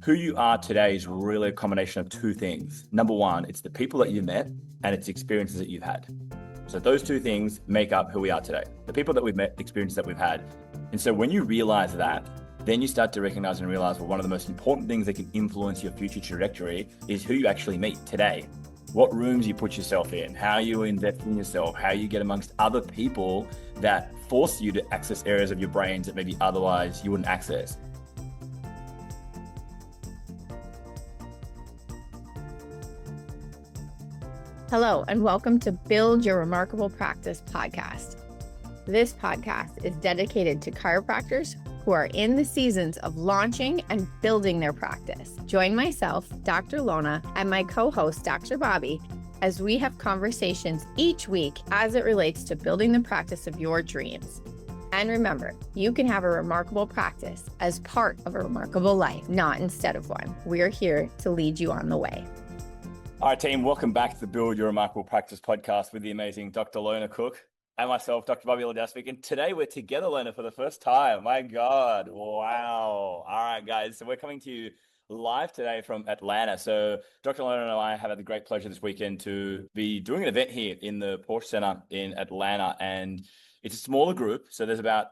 Who you are today is really a combination of two things. Number one, it's the people that you've met and it's experiences that you've had. So those two things make up who we are today. The people that we've met, experiences that we've had. And so when you realize that, then you start to recognize and realize, well, one of the most important things that can influence your future trajectory is who you actually meet today. What rooms you put yourself in, how you invest in yourself, how you get amongst other people that force you to access areas of your brains that maybe otherwise you wouldn't access. Hello, and welcome to Build Your Remarkable Practice podcast. This podcast is dedicated to chiropractors who are in the seasons of launching and building their practice. Join myself, Dr. Lona, and my co-host, Dr. Bobby, as we have conversations each week as it relates to building the practice of your dreams. And remember, you can have a remarkable practice as part of a remarkable life, not instead of one. We're here to lead you on the way. All right, team, welcome back to the Build Your Remarkable Practice podcast with the amazing Dr. Lona Cook and myself, Dr. Bobby Ladasvik. And today we're together, Lona, for the first time. My God, wow. All right, guys, so we're coming to you live today from Atlanta. So Dr. Lona and I have had the great pleasure this weekend to be doing an event here in the Porsche Center in Atlanta. And it's a smaller group. So there's about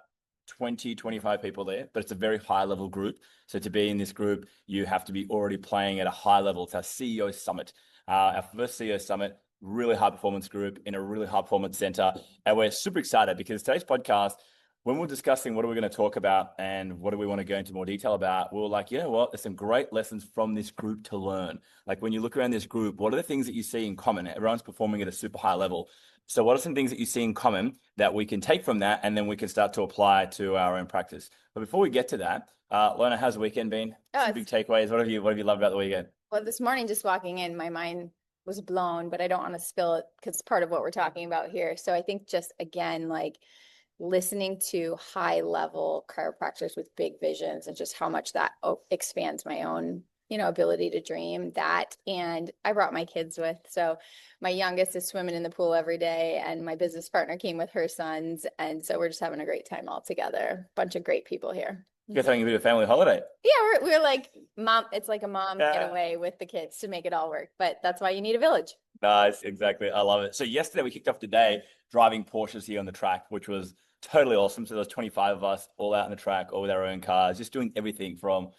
20, 25 people there, but it's a very high level group. So to be in this group, you have to be already playing at a high level. It's our CEO Summit. Our first CEO Summit, really high performance group in a really high performance center. And we're super excited because today's podcast, when we're discussing what are we going to talk about and what do we want to go into more detail about, we're like, you know what, there's some great lessons from this group to learn. Like when you look around this group, what are the things that you see in common? Everyone's performing at a super high level. So what are some things that you see in common that we can take from that and then we can start to apply to our own practice? But before we get to that, Lona, how's the weekend been? Some big takeaways. What have you loved about the weekend? Well, this morning, just walking in, my mind was blown, but I don't want to spill it because it's part of what we're talking about here. So I think just, again, like listening to high level chiropractors with big visions and just how much that expands my own, ability to dream that. And I brought my kids with. So my youngest is swimming in the pool every day and my business partner came with her sons. And so we're just having a great time all together. Bunch of great people here. You guys having a bit of a family holiday? Yeah, we're like mom. It's like a mom getaway with the kids to make it all work. But that's why you need a village. Nice, exactly. I love it. So yesterday we kicked off the day driving Porsches here on the track, which was totally awesome. So there was 25 of us all out on the track, all with our own cars, just doing everything from,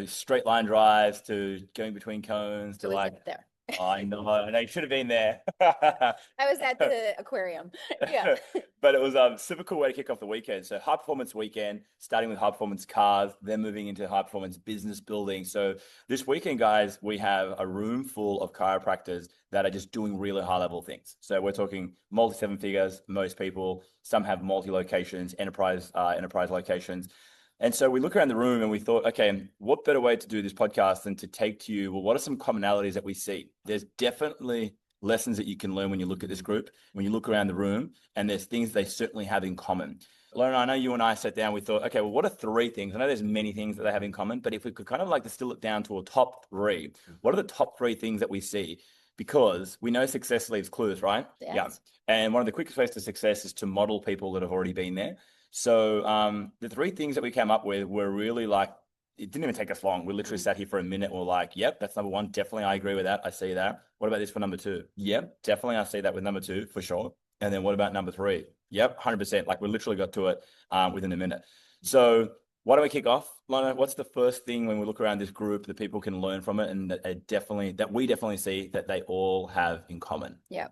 straight line drives to going between cones to like there. I know, you should have been there. I was at the aquarium. Yeah. But it was a super cool way to kick off the weekend. So high performance weekend, starting with high performance cars, then moving into high performance business building. So this weekend, guys, we have a room full of chiropractors that are just doing really high level things. So we're talking multi seven figures, most people, some have multi locations, enterprise locations. And so we look around the room and we thought, okay, what better way to do this podcast than to take to you, well, what are some commonalities that we see? There's definitely lessons that you can learn when you look at this group, when you look around the room, and there's things they certainly have in common. Lona, I know you and I sat down, we thought, okay, well, what are three things? I know there's many things that they have in common, but if we could kind of like distill it down to a top three, what are the top three things that we see? Because we know success leaves clues, right? Yes. Yeah. And one of the quickest ways to success is to model people that have already been there. So the three things that we came up with were really like, it didn't even take us long. We literally sat here for a minute. We're like, yep, that's number one. Definitely, I agree with that. I see that. What about this for number two? Yep, definitely, I see that with number two for sure. And then what about number three? Yep, 100%. Like we literally got to it within a minute. So why don't we kick off, Lona? What's the first thing when we look around this group that people can learn from it and that we definitely see that they all have in common? Yeah.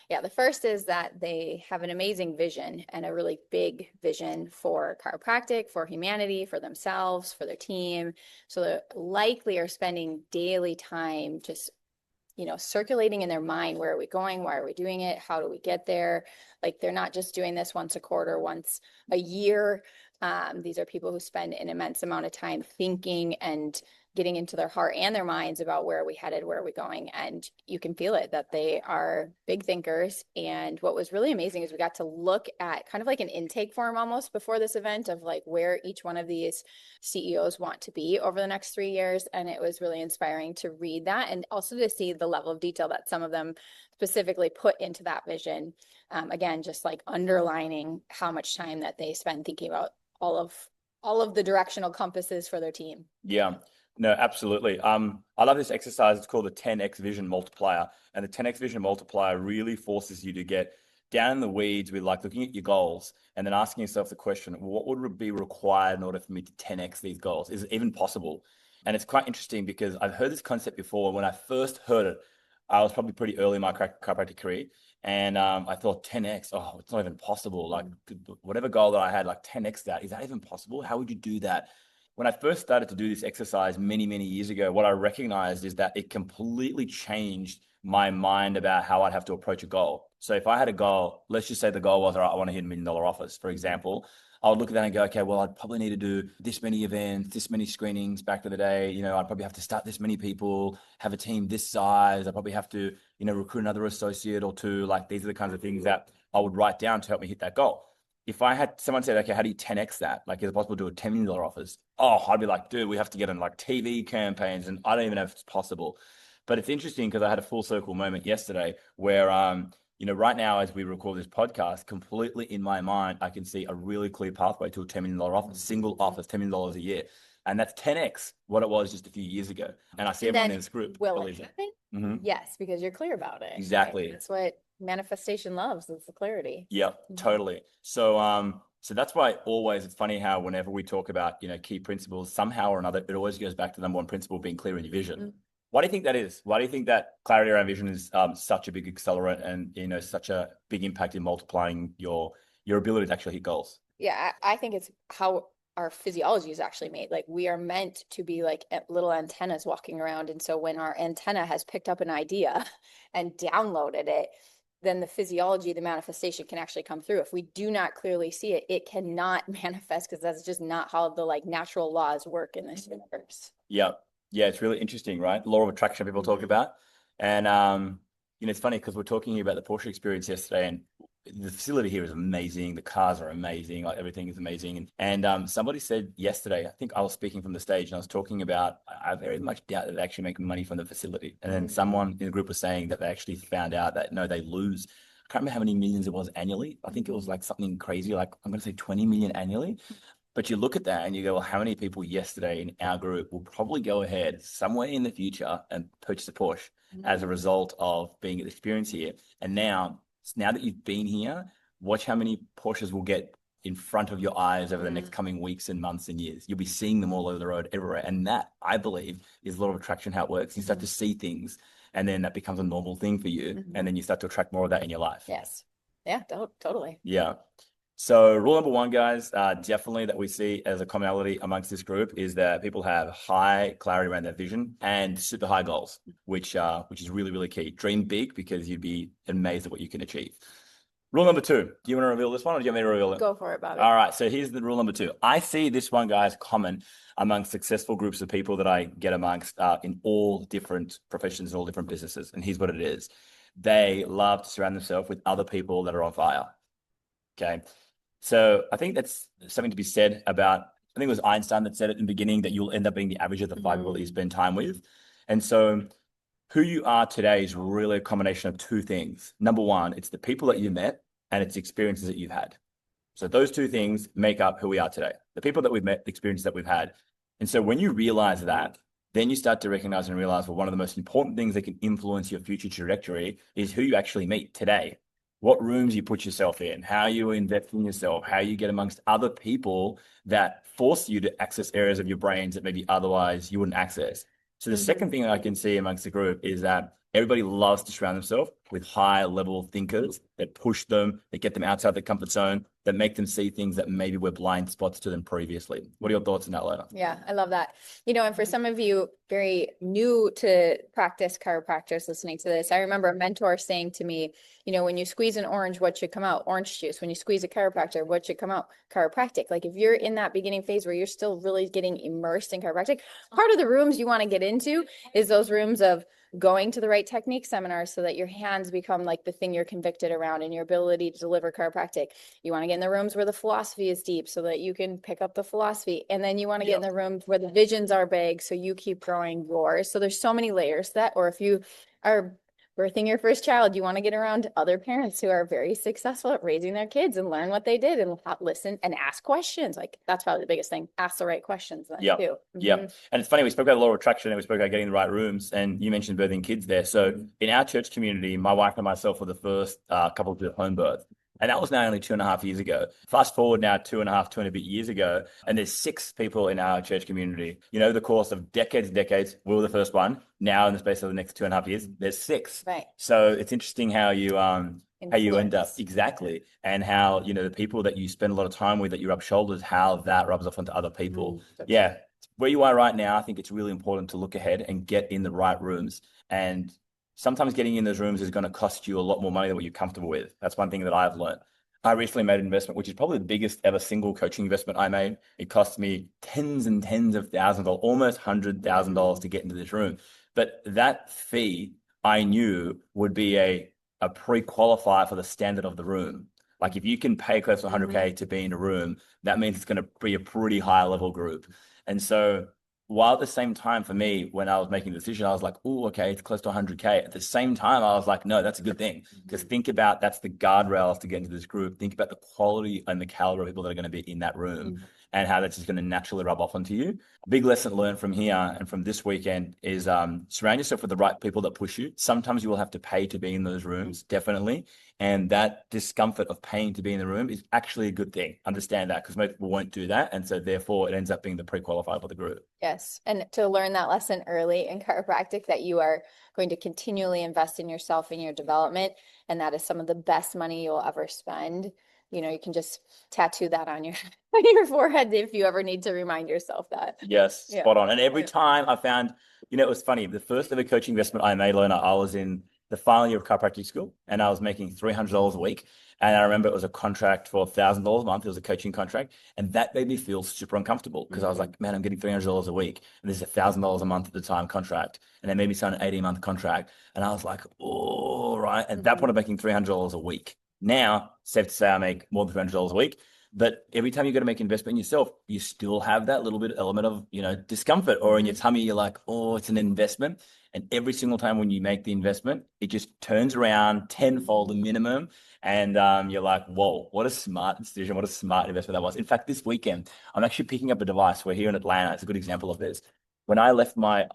The first is that they have an amazing vision and a really big vision for chiropractic, for humanity, for themselves, for their team. So they likely are spending daily time just, circulating in their mind. Where are we going? Why are we doing it? How do we get there? Like they're not just doing this once a quarter, once a year. These are people who spend an immense amount of time thinking and getting into their heart and their minds about where are we headed, where are we going. And you can feel it that they are big thinkers. And what was really amazing is we got to look at kind of like an intake form almost before this event of like where each one of these CEOs want to be over the next 3 years. And it was really inspiring to read that and also to see the level of detail that some of them specifically put into that vision. Again, just like underlining how much time that they spend thinking about all of the directional compasses for their team. Yeah. No, absolutely. I love this exercise. It's called the 10x Vision Multiplier. And the 10x Vision Multiplier really forces you to get down in the weeds with like looking at your goals and then asking yourself the question, what would be required in order for me to 10x these goals? Is it even possible? And it's quite interesting because I've heard this concept before. When I first heard it, I was probably pretty early in my chiropractic career. And I thought 10x, oh, it's not even possible. Like whatever goal that I had, like 10x that, is that even possible? How would you do that? When I first started to do this exercise many, many years ago, what I recognized is that it completely changed my mind about how I'd have to approach a goal. So if I had a goal, let's just say the goal was, all right, I want to hit $1 million office, for example. I would look at that and go, okay, well, I'd probably need to do this many events, this many screenings back to the day. I'd probably have to start this many people, have a team this size. I probably have to, recruit another associate or two. Like these are the kinds of things that I would write down to help me hit that goal. If I had someone say, okay, how do you 10x that? Like, is it possible to do a $10 million office? Oh, I'd be like, dude, we have to get in like TV campaigns, and I don't even know if it's possible. But it's interesting because I had a full circle moment yesterday where, right now, as we record this podcast, completely in my mind, I can see a really clear pathway to a $10 million office, single office, $10 million a year. And that's 10x what it was just a few years ago. And I see everyone in this group believes it. Mm-hmm. Yes, because you're clear about it. Exactly. Right? That's what manifestation loves. It's the clarity. Yeah, totally. So that's why it's funny how whenever we talk about, key principles, somehow or another, it always goes back to the number one principle being clear in your vision. Mm-hmm. Why do you think that is? Why do you think that clarity around vision is such a big accelerant and, such a big impact in multiplying your ability to actually hit goals? Yeah, I think it's how our physiology is actually made. Like we are meant to be like little antennas walking around. And so when our antenna has picked up an idea and downloaded it, then the physiology, the manifestation can actually come through. If we do not clearly see it, it cannot manifest because that's just not how the like natural laws work in this universe. Yeah. Yeah, it's really interesting, right? Law of attraction people talk about. And, it's funny because we're talking here about the Porsche experience yesterday, and the facility here is amazing. The cars are amazing. Like everything is amazing. And somebody said yesterday, I think I was speaking from the stage and I was talking about, I very much doubt that they actually make money from the facility. And then someone in the group was saying that they actually found out that, no, they lose. I can't remember how many millions it was annually. I think it was like something crazy, like I'm going to say 20 million annually. But you look at that and you go, well, how many people yesterday in our group will probably go ahead somewhere in the future and purchase a Porsche as a result of being at the experience here? And now that you've been here, watch how many Porsches will get in front of your eyes over the next coming weeks and months and years. You'll be seeing them all over the road everywhere. And that, I believe, is a lot of attraction, how it works. You start to see things and then that becomes a normal thing for you. And then you start to attract more of that in your life. Yes. Yeah, totally. Yeah. So rule number one, guys, definitely that we see as a commonality amongst this group is that people have high clarity around their vision and super high goals, which is really, really key. Dream big because you'd be amazed at what you can achieve. Rule number two, do you want to reveal this one or do you want me to reveal it? Go for it, Bobby. All right, so here's the rule number two. I see this one, guys, common among successful groups of people that I get amongst in all different professions and all different businesses. And here's what it is. They love to surround themselves with other people that are on fire. Okay. So I think that's something to be said about, I think it was Einstein that said it in the beginning, that you'll end up being the average of the 5 people that you spend time with. And so who you are today is really a combination of two things. Number one, it's the people that you met and it's experiences that you've had. So those two things make up who we are today. The people that we've met, the experiences that we've had. And so when you realize that, then you start to recognize and realize, well, one of the most important things that can influence your future trajectory is who you actually meet today. What rooms you put yourself in, how you invest in yourself, how you get amongst other people that force you to access areas of your brains that maybe otherwise you wouldn't access. So the second thing I can see amongst the group is that everybody loves to surround themselves with high level thinkers that push them, that get them outside their comfort zone, that make them see things that maybe were blind spots to them previously. What are your thoughts on that, Lona? Yeah, I love that. And for some of you very new to practice chiropractors listening to this, I remember a mentor saying to me, when you squeeze an orange, what should come out? Orange juice. When you squeeze a chiropractor, what should come out? Chiropractic. Like if you're in that beginning phase where you're still really getting immersed in chiropractic, part of the rooms you want to get into is those rooms of going to the right technique seminars so that your hands become like the thing you're convicted around and your ability to deliver chiropractic. You want to get in the rooms where the philosophy is deep so that you can pick up the philosophy. And then you want to get in the rooms where the visions are big so you keep growing yours. So there's so many layers to that. Or if you are birthing your first child, you want to get around other parents who are very successful at raising their kids and learn what they did and listen and ask questions. Like that's probably the biggest thing. Ask the right questions then too. Yeah. And it's funny, we spoke about law of attraction and we spoke about getting the right rooms, and you mentioned birthing kids there. So in our church community, my wife and myself were the first couple to home birth. And that was now only 2.5 years ago. Fast forward now 2 and a bit years ago, and there's 6 people in our church community. You know, the course of decades and decades, we were the first one. Now in the space of the next 2.5 years, there's 6. Right. So it's interesting how you end up Influence. and how, you know, the people that you spend a lot of time with, that you rub shoulders, how that rubs off onto other people. Yeah. Where you are right now, I think it's really important to look ahead and get in the right rooms. And sometimes getting in those rooms is going to cost you a lot more money than what you're comfortable with. That's one thing that I've learned. I recently made an investment, which is probably the biggest ever single coaching investment I made. It cost me tens and tens of thousands, or almost $100,000 to get into this room. But that fee I knew would be a pre-qualifier for the standard of the room. Like if you can pay close to 100K to be in a room, that means it's going to be a pretty high level group. And so while at the same time for me, when I was making the decision, I was like, oh, okay, it's close to 100K. At the same time, I was like, no, that's a good thing. Because think about, that's the guardrails to get into this group. Think about the quality and the caliber of people that are going to be in that room and how that's just going to naturally rub off onto you. Big lesson learned from here and from this weekend is surround yourself with the right people that push you. Sometimes you will have to pay to be in those rooms, definitely. And that discomfort of paying to be in the room is actually a good thing. Understand that, because most people won't do that. And so therefore it ends up being the pre-qualified for the group. Yes. And to learn that lesson early in chiropractic, that you are going to continually invest in yourself and your development. And that is some of the best money you'll ever spend. You know, you can just tattoo that on your forehead if you ever need to remind yourself that. Yes, spot on. And every time I found, you know, it was funny. The first ever coaching investment I made, Lona, I was in the final year of chiropractic school and I was making $300 a week. And I remember it was a contract for $1,000 a month. It was a coaching contract. And that made me feel super uncomfortable because I was like, man, I'm getting $300 a week. And this is $1,000 a month at the time contract. And they made me sign an 18-month contract. And I was like, oh, right. At that point, I'm making $300 a week. Now, safe to say I make more than $300 a week. But every time you got to make an investment in yourself, you still have that little bit element of, you know, discomfort, or in your tummy, you're like, oh, it's an investment. And every single time when you make the investment, it just turns around tenfold the minimum. And you're like, whoa, what a smart decision. What a smart investment that was. In fact, this weekend, I'm actually picking up a device. We're here in Atlanta. It's a good example of this. When I left my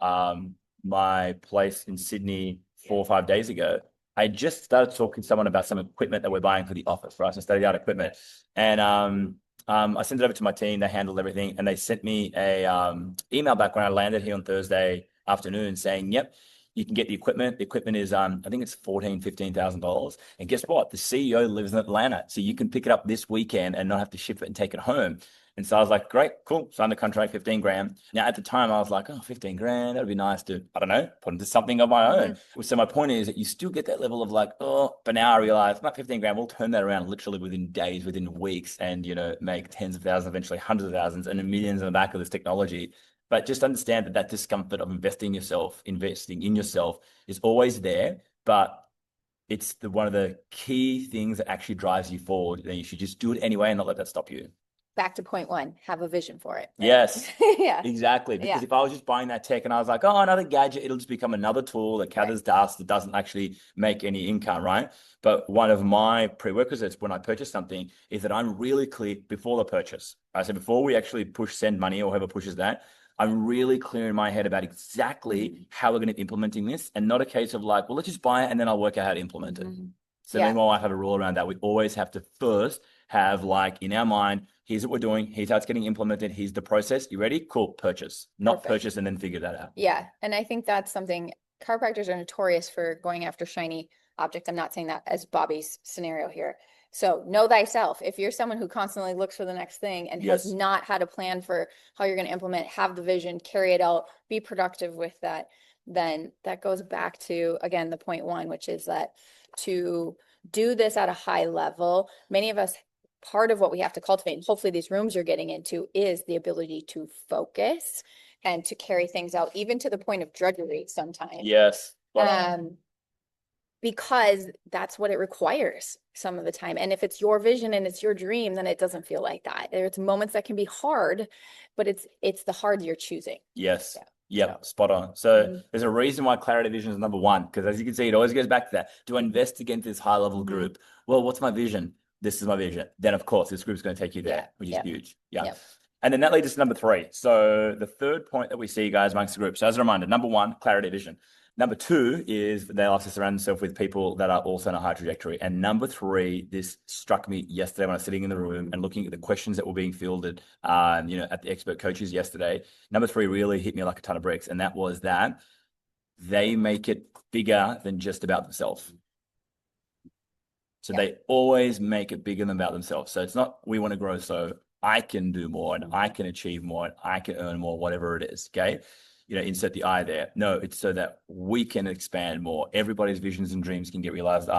my place in Sydney 4 or 5 days ago, I just started talking to someone about some equipment that we're buying for the office, right? So state-of-the-art equipment. And I sent it over to my team. They handled everything. And they sent me a email back when I landed here on Thursday afternoon saying, yep, you can get the equipment. The equipment is, I think it's $15,000. And guess what? The CEO lives in Atlanta. So you can pick it up this weekend and not have to ship it and take it home. And so I was like, great, cool. Signed the contract, 15 grand. Now at the time I was like, oh, 15 grand, that'd be nice to, I don't know, put into something of my own. So my point is that you still get that level of like, oh, but now I realize not 15 grand, we'll turn that around literally within days, within weeks, and, you know, make tens of thousands, eventually hundreds of thousands and millions in the back of this technology. But just understand that discomfort of investing in yourself is always there, but it's one of the key things that actually drives you forward. Then you should just do it anyway and not let that stop you. Back to point one, have a vision for it. Right? Yes, yeah, exactly. Because if I was just buying that tech and I was like, oh, another gadget, it'll just become another tool that gathers dust that doesn't actually make any income, right? But one of my prerequisites when I purchase something is that I'm really clear before the purchase. Right? So before we actually push send money or whoever pushes that, I'm really clear in my head about exactly how we're going to be implementing this, and not a case of like, well, let's just buy it and then I'll work out how to implement it. So me and my wife have a rule around that. We always have to first have like in our mind, here's what we're doing, here's how it's getting implemented, here's the process. You ready? Cool, purchase. Not purchase and then figure that out. Yeah. And I think that's something chiropractors are notorious for, going after shiny objects. I'm not saying that as Bobby's scenario here. So know thyself. If you're someone who constantly looks for the next thing and has not had a plan for how you're going to implement, have the vision, carry it out, be productive with that, then that goes back to, again, the point one, which is that to do this at a high level, many of us, part of what we have to cultivate, and hopefully these rooms you're getting into, is the ability to focus and to carry things out, even to the point of drudgery sometimes. Yes. Because that's what it requires some of the time. And if it's your vision and it's your dream, then it doesn't feel like that. There's moments that can be hard, but it's the hard you're choosing. Yes. Yep, spot on. So there's a reason why clarity of vision is number one, because as you can see, it always goes back to that. Do I invest against this high level group? Well, what's my vision? This is my vision. Then, of course, this group's going to take you there, which is huge. Yeah. And then that leads us to number three. So the third point that we see, guys, amongst the group. So as a reminder, number one, clarity of vision. Number two is they like to surround themselves with people that are also on a high trajectory. And number three, this struck me yesterday when I was sitting in the room and looking at the questions that were being fielded, at the expert coaches yesterday. Number three really hit me like a ton of bricks. And that was that they make it bigger than just about themselves. So they always make it bigger than about themselves. So it's not, we want to grow so I can do more and I can achieve more and I can earn more, whatever it is. Okay. Insert the I there. No, it's so that we can expand more. Everybody's visions and dreams can get realized,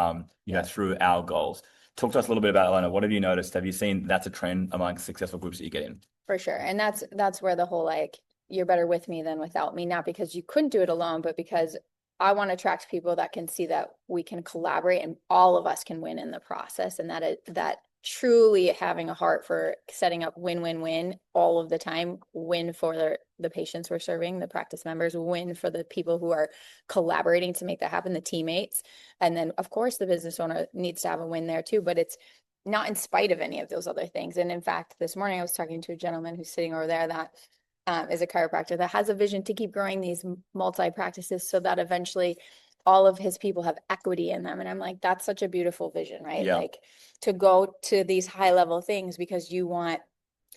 through our goals. Talk to us a little bit about, Lona. What have you noticed? Have you seen that's a trend among successful groups that you get in? For sure. And that's where the whole, like, you're better with me than without me, not because you couldn't do it alone, but because I want to attract people that can see that we can collaborate and all of us can win in the process. And that truly having a heart for setting up win-win-win all of the time, win for the patients we're serving, the practice members, win for the people who are collaborating to make that happen, the teammates. And then of course the business owner needs to have a win there too, but it's not in spite of any of those other things. And in fact, this morning I was talking to a gentleman who's sitting over there that is a chiropractor that has a vision to keep growing these multi-practices so that eventually all of his people have equity in them. And I'm like, that's such a beautiful vision, right? Yeah. Like to go to these high level things because you want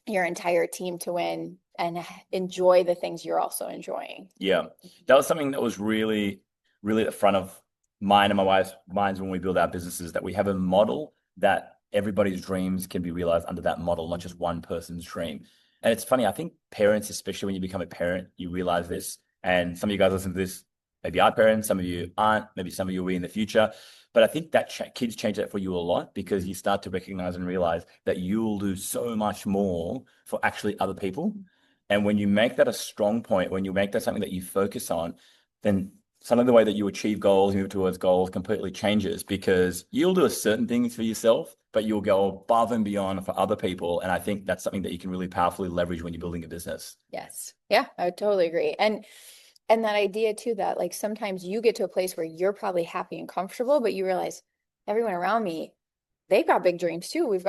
your entire team to win and enjoy the things you're also enjoying. Yeah. That was something that was really, really at the front of mine and my wife's minds when we build our businesses, that we have a model that everybody's dreams can be realized under that model, not just one person's dream. And it's funny, I think parents, especially when you become a parent, you realize this. And some of you guys listen to this, maybe are parents, some of you aren't, maybe some of you will be in the future. But I think that kids change that for you a lot, because you start to recognize and realize that you will do so much more for actually other people. And when you make that a strong point, when you make that something that you focus on, then some of the way that you achieve goals, move towards goals completely changes, because you'll do a certain things for yourself, but you'll go above and beyond for other people. And I think that's something that you can really powerfully leverage when you're building a business. Yes. Yeah, I would totally agree. And that idea too, that like sometimes you get to a place where you're probably happy and comfortable, but you realize everyone around me, they've got big dreams too. We've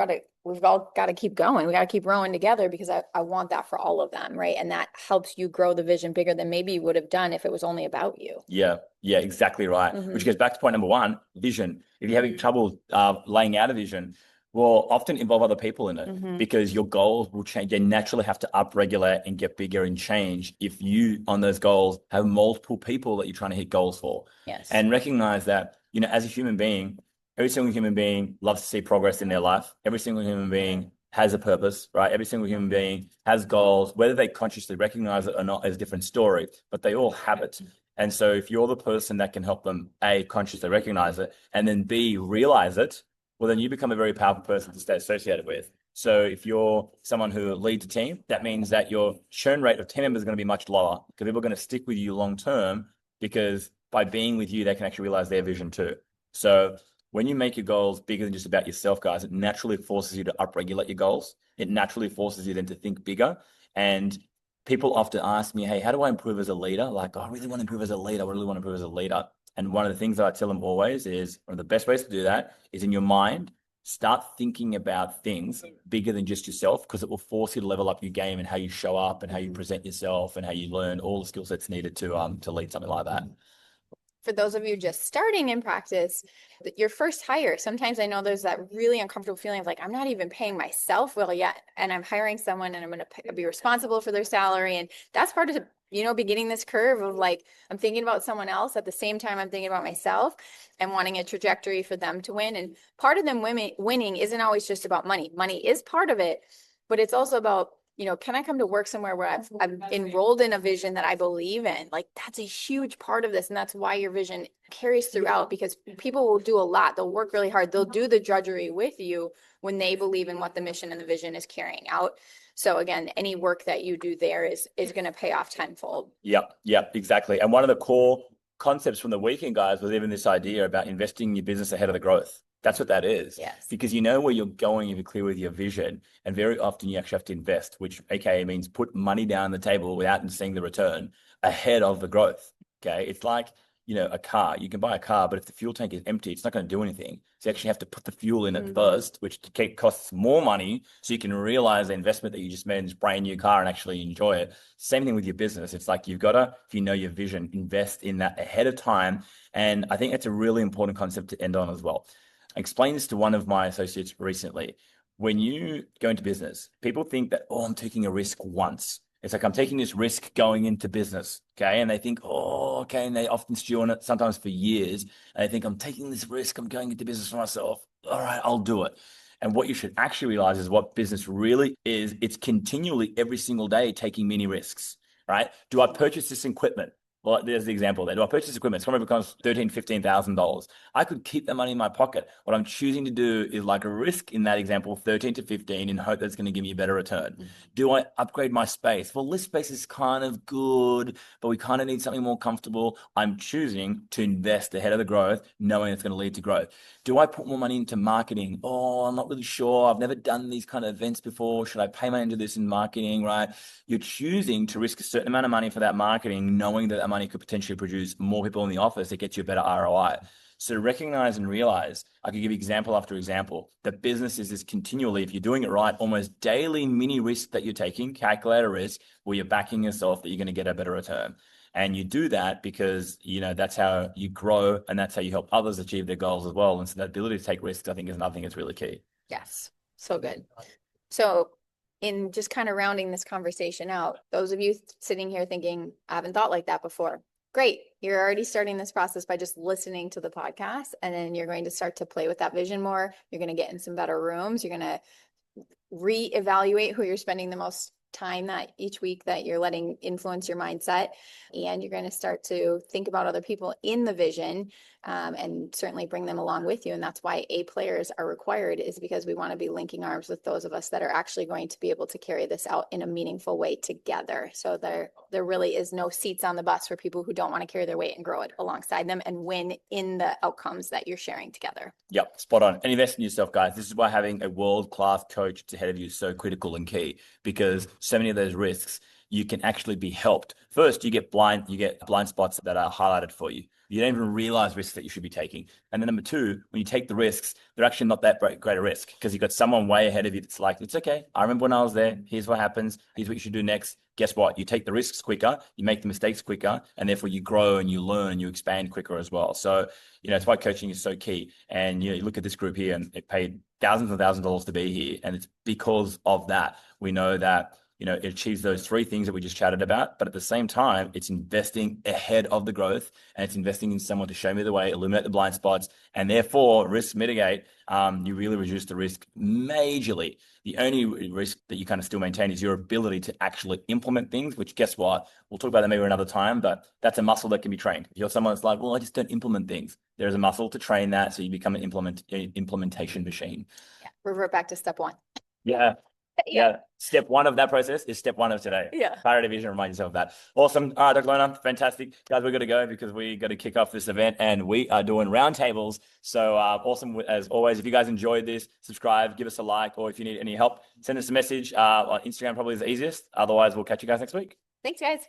all got to keep going. We got to keep rowing together, because I want that for all of them. Right. And that helps you grow the vision bigger than maybe you would have done if it was only about you. Yeah. Yeah, exactly right. Which goes back to point number one, vision. If you're having trouble laying out a vision, will often involve other people in it, because your goals will change. They naturally have to upregulate and get bigger and change if you, on those goals, have multiple people that you're trying to hit goals for. Yes. And recognize that, as a human being, every single human being loves to see progress in their life. Every single human being has a purpose, right? Every single human being has goals. Whether they consciously recognize it or not is a different story, but they all have it. And so if you're the person that can help them, A, consciously recognize it, and then B, realize it, well, then you become a very powerful person to stay associated with. So if you're someone who leads a team, that means that your churn rate of team members is going to be much lower, because people are going to stick with you long term, because by being with you, they can actually realize their vision too. So when you make your goals bigger than just about yourself, guys, it naturally forces you to upregulate your goals. It naturally forces you then to think bigger. And people often ask me, hey, how do I improve as a leader? Like, I really want to improve as a leader. I really want to improve as a leader. And one of the things that I tell them always is, one of the best ways to do that is in your mind, start thinking about things bigger than just yourself, because it will force you to level up your game and how you show up and how you present yourself and how you learn all the skill sets needed to lead something like that. For those of you just starting in practice, your first hire, sometimes I know there's that really uncomfortable feeling of like, I'm not even paying myself well yet, and I'm hiring someone and I'm going to be responsible for their salary. And that's part of, beginning this curve of like, I'm thinking about someone else at the same time I'm thinking about myself and wanting a trajectory for them to win. And part of them winning isn't always just about money. Money is part of it, but it's also about, can I come to work somewhere where I've enrolled in a vision that I believe in? Like, that's a huge part of this. And that's why your vision carries throughout, because people will do a lot. They'll work really hard. They'll do the drudgery with you when they believe in what the mission and the vision is carrying out. So again, any work that you do there is going to pay off tenfold. Yep, exactly. And one of the core concepts from the weekend, guys, was even this idea about investing in your business ahead of the growth. That's what that is. Yes. Because you know where you're going if you're clear with your vision. And very often you actually have to invest, which AKA means put money down on the table without seeing the return ahead of the growth. Okay. It's like, a car. You can buy a car, but if the fuel tank is empty, it's not going to do anything. So you actually have to put the fuel in it first, which costs more money. So you can realize the investment that you just made in this brand new car and actually enjoy it. Same thing with your business. It's like you've got to, if you know your vision, invest in that ahead of time. And I think that's a really important concept to end on as well. I explained this to one of my associates recently. When you go into business, people think that, I'm taking a risk once. It's like, I'm taking this risk going into business. Okay. And they think, okay. And they often stew on it sometimes for years. And they think, I'm taking this risk. I'm going into business for myself. All right, I'll do it. And what you should actually realize is what business really is. It's continually every single day taking many risks, right? Do I purchase this equipment? Well, there's the example there. Do I purchase equipment? Somewhere becomes $13,000, $15,000. I could keep that money in my pocket. What I'm choosing to do is like a risk in that example, 13 to 15, in hope that's going to give me a better return. Do I upgrade my space? Well, this space is kind of good, but we kind of need something more comfortable. I'm choosing to invest ahead of the growth, knowing it's going to lead to growth. Do I put more money into marketing? I'm not really sure. I've never done these kind of events before. Should I pay money into this in marketing, right? You're choosing to risk a certain amount of money for that marketing, knowing that money could potentially produce more people in the office that gets you a better ROI. So recognize and realize, I could give example after example, that business is this continually, if you're doing it right, almost daily mini risk that you're taking, calculator risk, where you're backing yourself that you're going to get a better return. And you do that because, that's how you grow and that's how you help others achieve their goals as well. And so that ability to take risks, I think, is another thing that's really key. Yes. So good. So in just kind of rounding this conversation out, those of you sitting here thinking, I haven't thought like that before. Great. You're already starting this process by just listening to the podcast. And then you're going to start to play with that vision more. You're going to get in some better rooms. You're going to reevaluate who you're spending the most time that each week that you're letting influence your mindset. And you're going to start to think about other people in the vision and certainly bring them along with you. And that's why A players are required, is because we want to be linking arms with those of us that are actually going to be able to carry this out in a meaningful way together. So there really is no seats on the bus for people who don't want to carry their weight and grow it alongside them and win in the outcomes that you're sharing together. Yep, spot on. And invest in yourself, guys. This is why having a world-class coach ahead of you is so critical and key, because so many of those risks, you can actually be helped. First, you get blind spots that are highlighted for you. You don't even realize risks that you should be taking. And then number two, when you take the risks, they're actually not that great a risk, because you've got someone way ahead of you that's like, it's okay. I remember when I was there. Here's what happens. Here's what you should do next. Guess what? You take the risks quicker, you make the mistakes quicker, and therefore you grow and you learn and you expand quicker as well. So, it's why coaching is so key. And, you look at this group here, and it paid thousands and thousands of dollars to be here. And it's because of that. We know that, it achieves those three things that we just chatted about, but at the same time, it's investing ahead of the growth, and it's investing in someone to show me the way, illuminate the blind spots, and therefore risk mitigate. You really reduce the risk majorly. The only risk that you kind of still maintain is your ability to actually implement things, which, guess what? We'll talk about that maybe another time, but that's a muscle that can be trained. If you're someone that's like, well, I just don't implement things. There's a muscle to train that, so you become an implementation machine. Yeah. Revert back to step one. Yeah. Yeah. Step one of that process is step one of today. Yeah. Clarity vision, remind yourself of that. Awesome. All right, Dr. Lona, fantastic. Guys, we're going to go because we got to kick off this event, and we are doing roundtables. So awesome. As always, if you guys enjoyed this, subscribe, give us a like, or if you need any help, send us a message. On Instagram probably is the easiest. Otherwise, we'll catch you guys next week. Thanks, guys.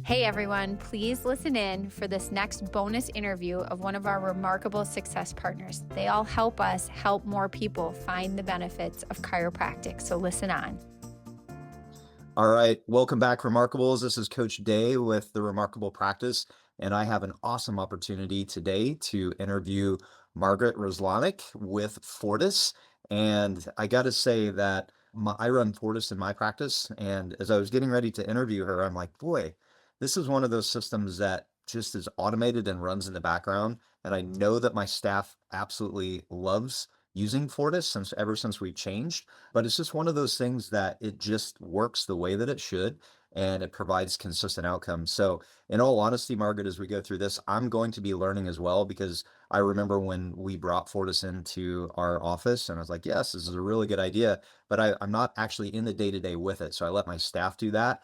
Hey everyone, please listen in for this next bonus interview of one of our remarkable success partners. They all help us help more people find the benefits of chiropractic. So listen on. All right, welcome back, Remarkables. This is Coach Day with the Remarkable Practice, and I have an awesome opportunity today to interview Margaret Rosloniec with Fortis. And I got to say that I run Fortis in my practice, and as I was getting ready to interview her, I'm like, boy, this is one of those systems that just is automated and runs in the background. And I know that my staff absolutely loves using Fortis ever since we changed, but it's just one of those things that it just works the way that it should, and it provides consistent outcomes. So in all honesty, Margaret, as we go through this, I'm going to be learning as well, because I remember when we brought Fortis into our office and I was like, yes, this is a really good idea, but I'm not actually in the day-to-day with it. So I let my staff do that.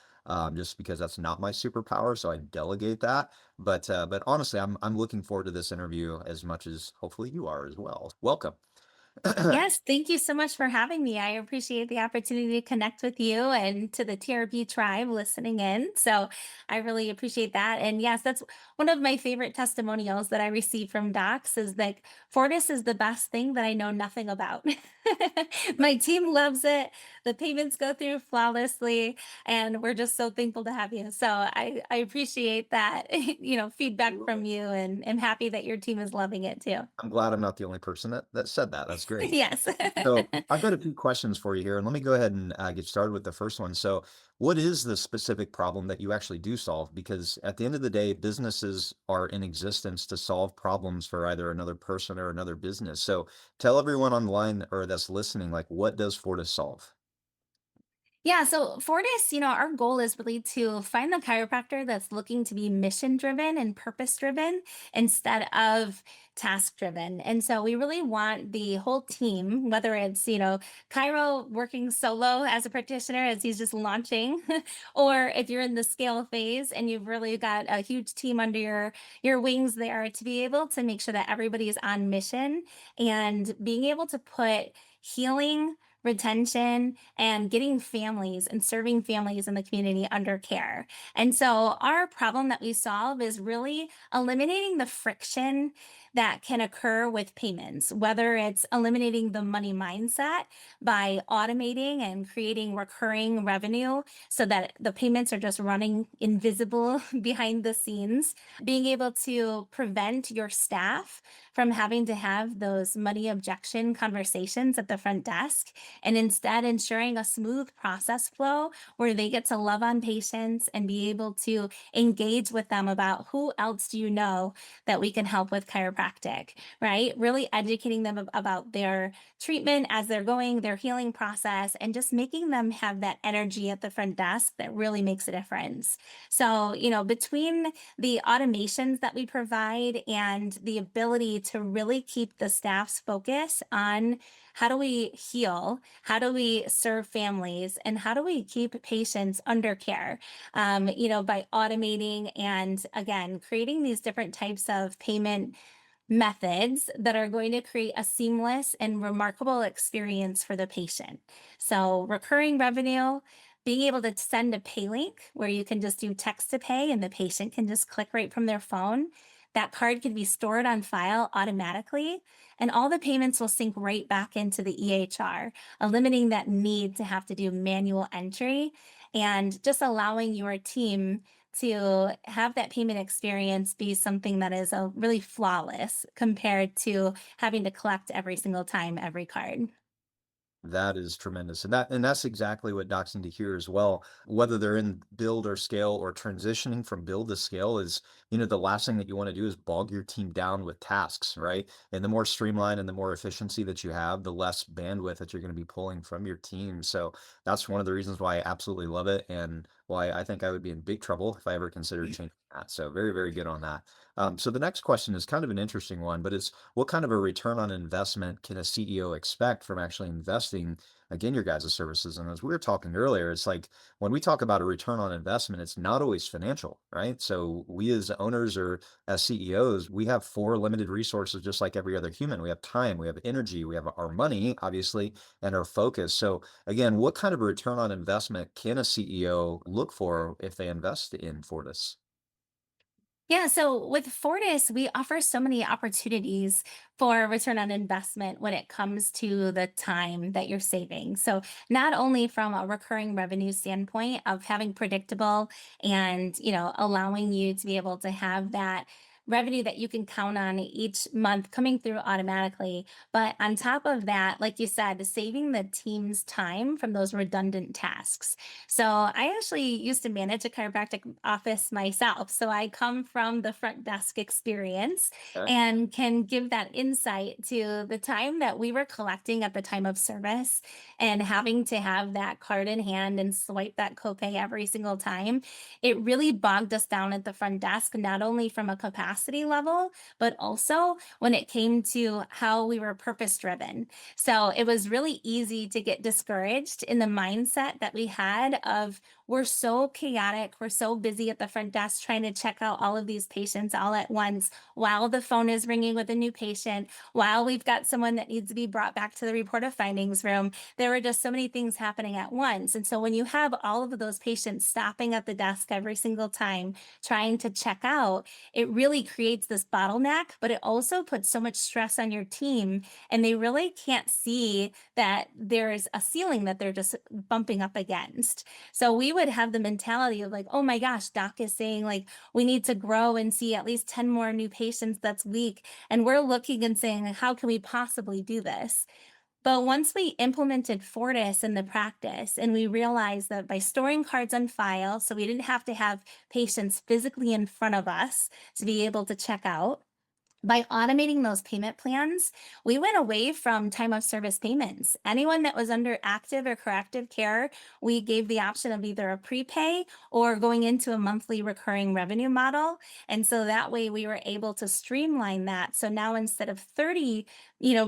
Just because that's not my superpower, so I delegate that. But honestly, I'm looking forward to this interview as much as hopefully you are as well. Welcome. Yes, thank you so much for having me. I appreciate the opportunity to connect with you and to the TRB tribe listening in. So I really appreciate that. And yes, that's one of my favorite testimonials that I receive from docs is that Fortis is the best thing that I know nothing about. My team loves it. The payments go through flawlessly, and we're just so thankful to have you. So I appreciate that, feedback from you, and am happy that your team is loving it too. I'm glad I'm not the only person that said that. That's great. Yes. So I've got a few questions for you here, and let me go ahead and get started with the first one. So, what is the specific problem that you actually do solve? Because at the end of the day, businesses are in existence to solve problems for either another person or another business. So, tell everyone online or that's listening, like, what does Fortis solve? Yeah, so Fortis, our goal is really to find the chiropractor that's looking to be mission driven and purpose driven instead of task driven. And so we really want the whole team, whether it's, Chiro working solo as a practitioner as he's just launching, or if you're in the scale phase and you've really got a huge team under your wings there to be able to make sure that everybody is on mission and being able to put healing, retention, and getting families and serving families in the community under care. And so our problem that we solve is really eliminating the friction that can occur with payments, whether it's eliminating the money mindset by automating and creating recurring revenue so that the payments are just running invisible behind the scenes, being able to prevent your staff from having to have those money objection conversations at the front desk, and instead ensuring a smooth process flow where they get to love on patients and be able to engage with them about who else do you know that we can help with chiropractic, right? Really educating them about their treatment as they're going, their healing process, and just making them have that energy at the front desk that really makes a difference. So, between the automations that we provide and the ability to really keep the staff's focus on how do we heal, how do we serve families, and how do we keep patients under care, by automating and, again, creating these different types of payment methods that are going to create a seamless and remarkable experience for the patient. So, recurring revenue, being able to send a pay link where you can just do text to pay and the patient can just click right from their phone. That card can be stored on file automatically, and all the payments will sync right back into the EHR, eliminating that need to have to do manual entry and just allowing your team to have that payment experience be something that is really flawless compared to having to collect every single time every card. That is tremendous. And that's exactly what docs need to hear as well. Whether they're in build or scale or transitioning from build to scale is, the last thing that you want to do is bog your team down with tasks, right? And the more streamlined and the more efficiency that you have, the less bandwidth that you're going to be pulling from your team. So that's one of the reasons why I absolutely love it and why I think I would be in big trouble if I ever considered changing that. So very, very good on that. So the next question is kind of an interesting one, but it's what kind of a return on investment can a CEO expect from actually investing again your guys' services? And as we were talking earlier, it's like when we talk about a return on investment, it's not always financial, right? So we as owners or as CEOs, we have four limited resources just like every other human. We have time, we have energy, we have our money, obviously, and our focus. So again, what kind of a return on investment can a CEO look for if they invest in Fortis? Yeah, so with Fortis, we offer so many opportunities for return on investment when it comes to the time that you're saving. So, not only from a recurring revenue standpoint of having predictable and, allowing you to be able to have that revenue that you can count on each month coming through automatically, but on top of that, like you said, saving the team's time from those redundant tasks. So I actually used to manage a chiropractic office myself. So I come from the front desk experience Okay. and can give that insight to the time that we were collecting at the time of service and having to have that card in hand and swipe that copay every single time. It really bogged us down at the front desk, not only from a capacity level, but also when it came to how we were purpose driven. So it was really easy to get discouraged in the mindset that we had of we're so chaotic. We're so busy at the front desk trying to check out all of these patients all at once while the phone is ringing with a new patient, while we've got someone that needs to be brought back to the report of findings room. There were just so many things happening at once. And so when you have all of those patients stopping at the desk every single time, trying to check out, it really creates this bottleneck, but it also puts so much stress on your team, and they really can't see that there's a ceiling that they're just bumping up against. So we would have the mentality of like, oh my gosh, doc is saying like, we need to grow and see at least 10 more new patients that's week. And we're looking and saying, how can we possibly do this? But once we implemented Fortis in the practice, and we realized that by storing cards on file, so we didn't have to have patients physically in front of us to be able to check out, by automating those payment plans, we went away from time of service payments. Anyone that was under active or corrective care, we gave the option of either a prepay or going into a monthly recurring revenue model. And so that way we were able to streamline that. So now instead of 30,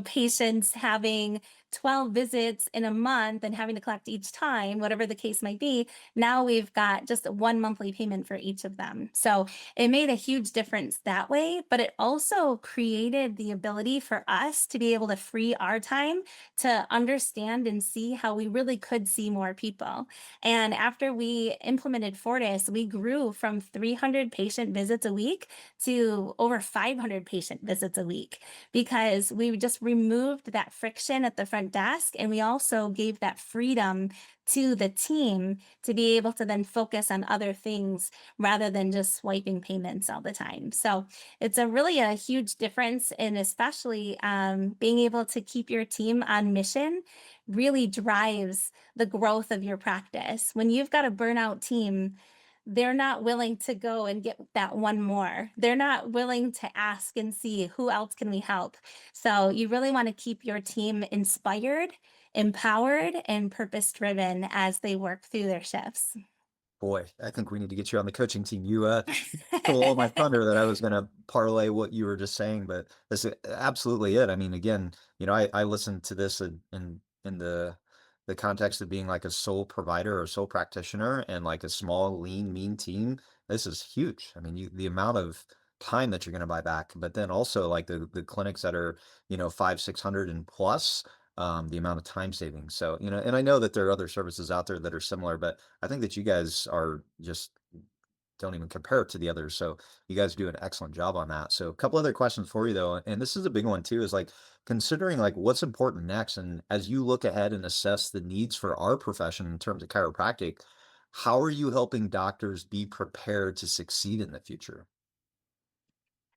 patients having 12 visits in a month and having to collect each time, whatever the case might be, now we've got just one monthly payment for each of them. So it made a huge difference that way, but it also created the ability for us to be able to free our time to understand and see how we really could see more people. And after we implemented Fortis, we grew from 300 patient visits a week to over 500 patient visits a week, because we just removed that friction at the front desk, and we also gave that freedom to the team to be able to then focus on other things rather than just swiping payments all the time. So it's a huge difference, and especially being able to keep your team on mission really drives the growth of your practice. When you've got a burnout team, they're not willing to go and get that one more. They're not willing to ask and see who else can we help. So you really want to keep your team inspired, empowered, and purpose driven as they work through their shifts. Boy, I think we need to get you on the coaching team. You stole all my thunder that I was going to parlay what you were just saying, but that's absolutely it. I mean, again, I listened to this in the context of being like a sole provider or sole practitioner and like a small, lean, mean team. This is huge. I mean, the amount of time that you're going to buy back, but then also like the clinics that are, 500-600 and plus, the amount of time savings. So, and I know that there are other services out there that are similar, but I think that you guys are just don't even compare it to the others. So you guys do an excellent job on that. So a couple other questions for you though, and this is a big one too, is like considering like what's important next. And as you look ahead and assess the needs for our profession in terms of chiropractic, how are you helping doctors be prepared to succeed in the future?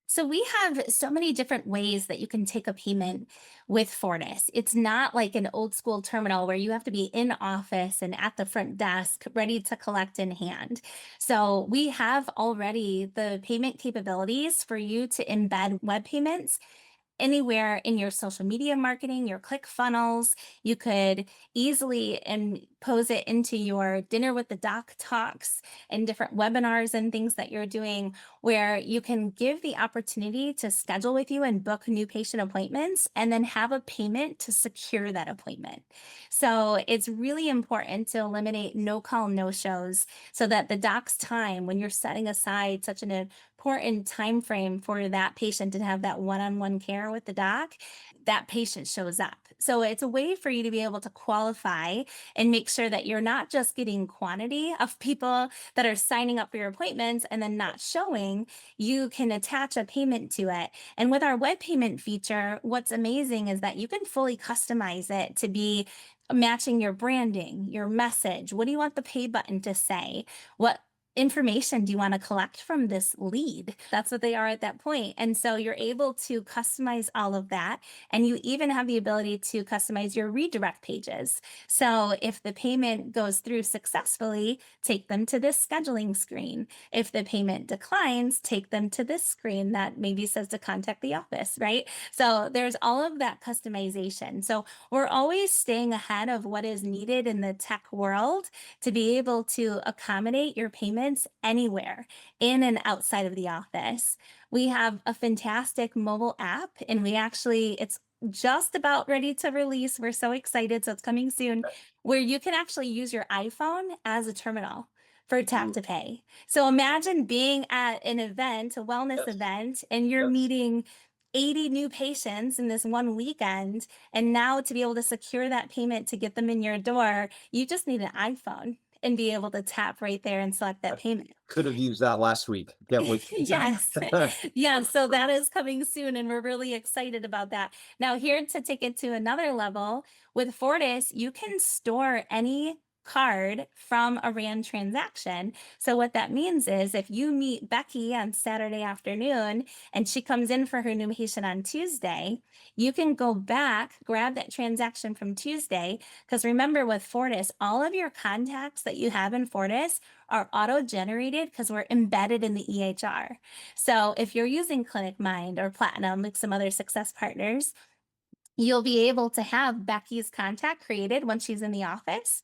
So we have so many different ways that you can take a payment with Fortis. It's not like an old school terminal where you have to be in office and at the front desk ready to collect in hand. So we have already the payment capabilities for you to embed web payments anywhere in your social media marketing, your click funnels. You could easily impose it into your dinner with the doc talks and different webinars and things that you're doing, where you can give the opportunity to schedule with you and book new patient appointments and then have a payment to secure that appointment. So it's really important to eliminate no call, no shows, so that the doc's time, when you're setting aside such an important time frame for that patient to have that one-on-one care with the doc, that patient shows up. So it's a way for you to be able to qualify and make sure that you're not just getting quantity of people that are signing up for your appointments and then not showing. You can attach a payment to it. And with our web payment feature, what's amazing is that you can fully customize it to be matching your branding, your message. What do you want the pay button to say? What information do you want to collect from this lead? That's what they are at that point. And so you're able to customize all of that. And you even have the ability to customize your redirect pages. So if the payment goes through successfully, take them to this scheduling screen. If the payment declines, take them to this screen that maybe says to contact the office, right? So there's all of that customization. So we're always staying ahead of what is needed in the tech world to be able to accommodate your payments anywhere in and outside of the office. We have a fantastic mobile app, and it's just about ready to release. We're so excited. So it's coming soon, where you can actually use your iPhone as a terminal. for tap to pay. So imagine being at an event, a wellness event, and you're meeting 80 new patients in this one weekend. And now to be able to secure that payment to get them in your door, you just need an iPhone and be able to tap right there and select that payment. Could have used that last week. Can't wait. Yes. Yeah. So that is coming soon. And we're really excited about that. Now, here to take it to another level, with Fortis, you can store any card from a ran transaction. So what that means is if you meet Becky on Saturday afternoon and she comes in for her new patient on Tuesday, you can go back, grab that transaction from Tuesday. Because remember, with Fortis, all of your contacts that you have in Fortis are auto-generated because we're embedded in the EHR. So if you're using Clinic Mind or Platinum, like some other success partners, you'll be able to have Becky's contact created when she's in the office.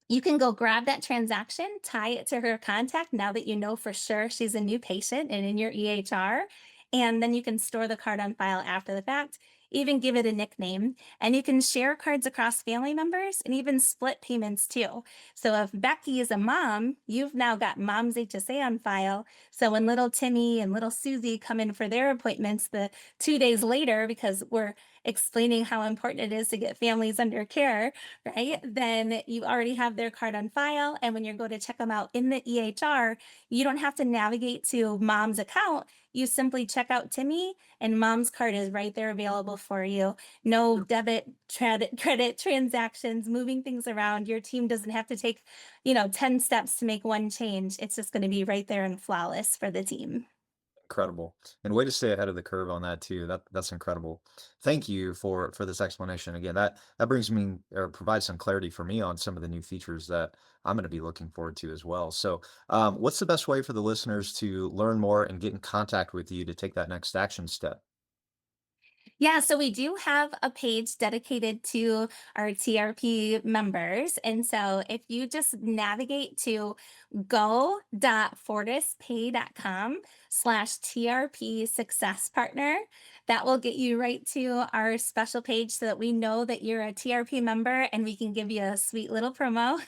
You can go grab that transaction, tie it to her contact now that you know for sure she's a new patient and in your EHR. And then you can store the card on file after the fact, even give it a nickname. And you can share cards across family members and even split payments too. So if Becky is a mom, you've now got mom's HSA on file. So when little Timmy and little Susie come in for their appointments the 2 days later, because we're explaining how important it is to get families under care, right? Then you already have their card on file. And when you go to check them out in the EHR, you don't have to navigate to mom's account. You simply check out Timmy and mom's card is right there available for you. No debit, credit transactions, moving things around. Your team doesn't have to take, 10 steps to make one change. It's just going to be right there and flawless for the team. Incredible. And way to stay ahead of the curve on that too. That's incredible. Thank you for this explanation. Again, that brings me or provides some clarity for me on some of the new features that I'm going to be looking forward to as well. So what's the best way for the listeners to learn more and get in contact with you to take that next action step? Yeah, so we do have a page dedicated to our TRP members. And so if you just navigate to go.fortispay.com/TRP success partner, that will get you right to our special page so that we know that you're a TRP member and we can give you a sweet little promo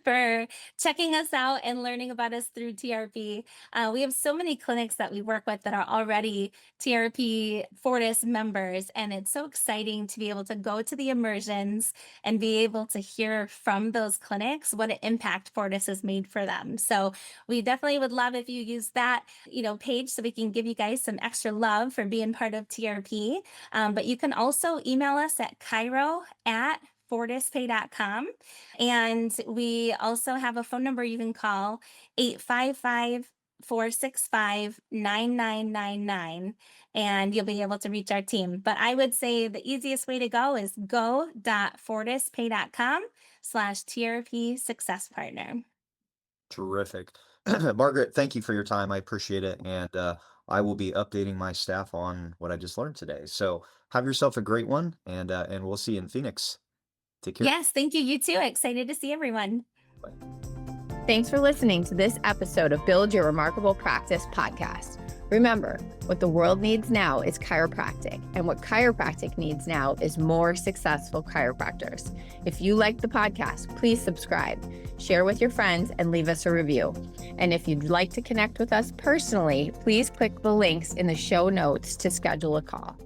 for checking us out and learning about us through TRP. We have so many clinics that we work with that are already TRP Fortis members, and it's so exciting to be able to go to the immersions and be able to hear from those clinics what an impact Fortis has made for them. So we definitely would love if you use that, page so we can give you guys some extra love for being part of TRP. But you can also email us at chiro@fortispay.com. And we also have a phone number you can call, 855-465-9999, and you'll be able to reach our team. But I would say the easiest way to go is go.fortispay.com/TRP success partner. Terrific. Margaret, thank you for your time. I appreciate it. And I will be updating my staff on what I just learned today. So have yourself a great one, and we'll see you in Phoenix. Take care. Yes, thank you. You too. Excited to see everyone. Bye. Thanks for listening to this episode of Build Your Remarkable Practice podcast. Remember, what the world needs now is chiropractic, and what chiropractic needs now is more successful chiropractors. If you like the podcast, please subscribe, share with your friends, and leave us a review. And if you'd like to connect with us personally, please click the links in the show notes to schedule a call.